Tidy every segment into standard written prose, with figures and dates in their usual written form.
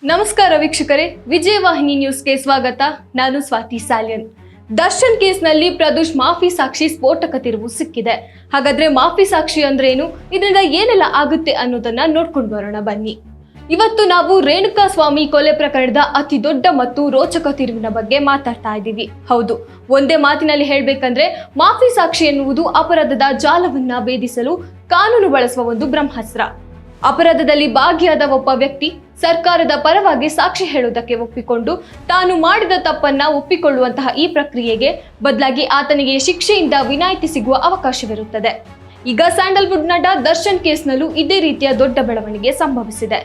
ನಮಸ್ಕಾರ ವೀಕ್ಷಕರೇ, ವಿಜಯವಾಹಿನಿ ನ್ಯೂಸ್ಗೆ ಸ್ವಾಗತ. ನಾನು ಸ್ವಾತಿ ಸಾಲ್ಯನ್. ದರ್ಶನ್ ಕೇಸ್ನಲ್ಲಿ ಪ್ರದೋಷ್ ಮಾಫಿ ಸಾಕ್ಷಿ ಸ್ಫೋಟಕ ತಿರುವು ಸಿಕ್ಕಿದೆ. ಹಾಗಾದ್ರೆ ಮಾಫಿ ಸಾಕ್ಷಿ ಅಂದ್ರೇನು, ಇದರಿಂದ ಏನೆಲ್ಲ ಆಗುತ್ತೆ ಅನ್ನೋದನ್ನ ನೋಡ್ಕೊಂಡು ಬರೋಣ ಬನ್ನಿ. ಇವತ್ತು ನಾವು ರೇಣುಕಾ ಸ್ವಾಮಿ ಕೊಲೆ ಪ್ರಕರಣದ ಅತಿ ದೊಡ್ಡ ಮತ್ತು ರೋಚಕ ತಿರುವಿನ ಬಗ್ಗೆ ಮಾತಾಡ್ತಾ ಇದ್ದೀವಿ. ಹೌದು, ಒಂದೇ ಮಾತಿನಲ್ಲಿ ಹೇಳ್ಬೇಕಂದ್ರೆ ಮಾಫಿ ಸಾಕ್ಷಿ ಎನ್ನುವುದು ಅಪರಾಧದ ಜಾಲವನ್ನ ಭೇದಿಸಲು ಕಾನೂನು ಬಳಸುವ ಒಂದು ಬ್ರಹ್ಮಾಸ್ತ್ರ. ಅಪರಾಧದಲ್ಲಿ ಭಾಗಿಯಾದ ಒಬ್ಬ ವ್ಯಕ್ತಿ ಸರ್ಕಾರದ ಪರವಾಗಿ ಸಾಕ್ಷಿ ಹೇಳುವುದಕ್ಕೆ ಒಪ್ಪಿಕೊಂಡು ತಾನು ಮಾಡಿದ ತಪ್ಪನ್ನ ಒಪ್ಪಿಕೊಳ್ಳುವಂತಹ ಈ ಪ್ರಕ್ರಿಯೆಗೆ ಬದಲಾಗಿ ಆತನಿಗೆ ಶಿಕ್ಷೆಯಿಂದ ವಿನಾಯಿತಿ ಸಿಗುವ ಅವಕಾಶವಿರುತ್ತದೆ. ಈಗ ಸ್ಯಾಂಡಲ್ವುಡ್ ನಟ ದರ್ಶನ್ ಕೇಸ್ನಲ್ಲೂ ಇದೇ ರೀತಿಯ ದೊಡ್ಡ ಬೆಳವಣಿಗೆ ಸಂಭವಿಸಿದೆ.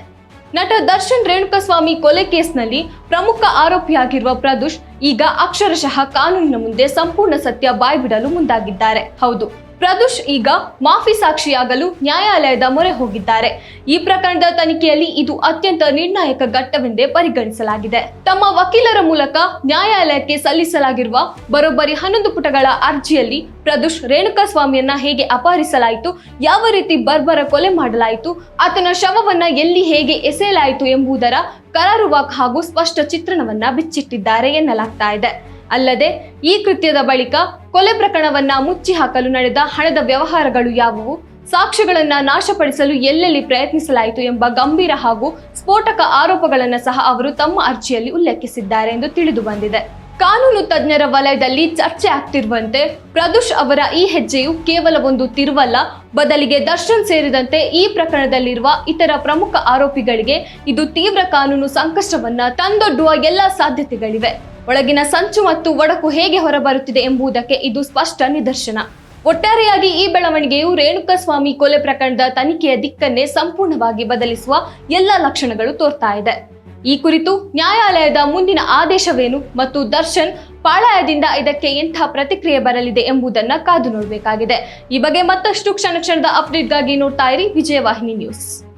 ನಟ ದರ್ಶನ್ ರೇಣುಕಾಸ್ವಾಮಿ ಕೊಲೆ ಕೇಸ್ನಲ್ಲಿ ಪ್ರಮುಖ ಆರೋಪಿಯಾಗಿರುವ ಪ್ರದೋಷ್ ಈಗ ಅಕ್ಷರಶಃ ಕಾನೂನಿನ ಮುಂದೆ ಸಂಪೂರ್ಣ ಸತ್ಯ ಬಾಯ್ಬಿಡಲು ಮುಂದಾಗಿದ್ದಾರೆ. ಹೌದು, ಪ್ರದೋಷ್ ಈಗ ಮಾಫಿ ಸಾಕ್ಷಿಯಾಗಲು ನ್ಯಾಯಾಲಯದ ಮೊರೆ ಹೋಗಿದ್ದಾರೆ. ಈ ಪ್ರಕರಣದ ತನಿಖೆಯಲ್ಲಿ ಇದು ಅತ್ಯಂತ ನಿರ್ಣಾಯಕ ಘಟ್ಟವೆಂದೇ ಪರಿಗಣಿಸಲಾಗಿದೆ. ತಮ್ಮ ವಕೀಲರ ಮೂಲಕ ನ್ಯಾಯಾಲಯಕ್ಕೆ ಸಲ್ಲಿಸಲಾಗಿರುವ ಬರೋಬ್ಬರಿ 11 ಪುಟಗಳ ಅರ್ಜಿಯಲ್ಲಿ ಪ್ರದೋಷ್ ರೇಣುಕಾಸ್ವಾಮಿಯನ್ನ ಹೇಗೆ ಅಪಹರಿಸಲಾಯಿತು, ಯಾವ ರೀತಿ ಬರ್ಬರ ಕೊಲೆ ಮಾಡಲಾಯಿತು, ಆತನ ಶವವನ್ನ ಎಲ್ಲಿ ಹೇಗೆ ಎಸೆಯಲಾಯಿತು ಎಂಬುದರ ಕರಾರುವಾಕ್ ಹಾಗೂ ಸ್ಪಷ್ಟ ಚಿತ್ರಣವನ್ನ ಬಿಚ್ಚಿಟ್ಟಿದ್ದಾರೆ ಎನ್ನಲಾಗ್ತಾ ಇದೆ. ಅಲ್ಲದೆ ಈ ಕೃತ್ಯದ ಬಳಿಕ ಕೊಲೆ ಪ್ರಕರಣವನ್ನ ಮುಚ್ಚಿ ಹಾಕಲು ನಡೆದ ಹಣದ ವ್ಯವಹಾರಗಳು ಯಾವುವು, ಸಾಕ್ಷ್ಯಗಳನ್ನ ನಾಶಪಡಿಸಲು ಎಲ್ಲೆಲ್ಲಿ ಪ್ರಯತ್ನಿಸಲಾಯಿತು ಎಂಬ ಗಂಭೀರ ಹಾಗೂ ಸ್ಫೋಟಕ ಆರೋಪಗಳನ್ನ ಸಹ ಅವರು ತಮ್ಮ ಅರ್ಜಿಯಲ್ಲಿ ಉಲ್ಲೇಖಿಸಿದ್ದಾರೆ ಎಂದು ತಿಳಿದು ಬಂದಿದೆ. ಕಾನೂನು ತಜ್ಞರ ವಲಯದಲ್ಲಿ ಚರ್ಚೆ ಆಗ್ತಿರುವಂತೆ ಪ್ರದೋಷ್ ಅವರ ಈ ಹೆಜ್ಜೆಯು ಕೇವಲ ಒಂದು ತಿರುವಲ್ಲ, ಬದಲಿಗೆ ದರ್ಶನ್ ಸೇರಿದಂತೆ ಈ ಪ್ರಕರಣದಲ್ಲಿರುವ ಇತರ ಪ್ರಮುಖ ಆರೋಪಿಗಳಿಗೆ ಇದು ತೀವ್ರ ಕಾನೂನು ಸಂಕಷ್ಟವನ್ನ ತಂದೊಡ್ಡುವ ಎಲ್ಲ ಸಾಧ್ಯತೆಗಳಿವೆ. ಒಳಗಿನ ಸಂಚು ಮತ್ತು ಒಡಕು ಹೇಗೆ ಹೊರಬರುತ್ತಿದೆ ಎಂಬುದಕ್ಕೆ ಇದು ಸ್ಪಷ್ಟ ನಿದರ್ಶನ. ಒಟ್ಟಾರೆಯಾಗಿ ಈ ಬೆಳವಣಿಗೆಯು ರೇಣುಕಾಸ್ವಾಮಿ ಕೊಲೆ ಪ್ರಕರಣದ ತನಿಖೆಯ ದಿಕ್ಕನ್ನೇ ಸಂಪೂರ್ಣವಾಗಿ ಬದಲಿಸುವ ಎಲ್ಲ ಲಕ್ಷಣಗಳು ತೋರ್ತಾ ಇದೆ. ಈ ಕುರಿತು ನ್ಯಾಯಾಲಯದ ಮುಂದಿನ ಆದೇಶವೇನು ಮತ್ತು ದರ್ಶನ್ ಪಾಳಯದಿಂದ ಇದಕ್ಕೆ ಎಂಥ ಪ್ರತಿಕ್ರಿಯೆ ಬರಲಿದೆ ಎಂಬುದನ್ನ ಕಾದು ನೋಡಬೇಕಾಗಿದೆ. ಈ ಬಗ್ಗೆ ಮತ್ತಷ್ಟು ಕ್ಷಣದ ಅಪ್ಡೇಟ್ಗಾಗಿ ನೋಡ್ತಾ ಇರಿ ವಿಜಯವಾಹಿನಿ ನ್ಯೂಸ್.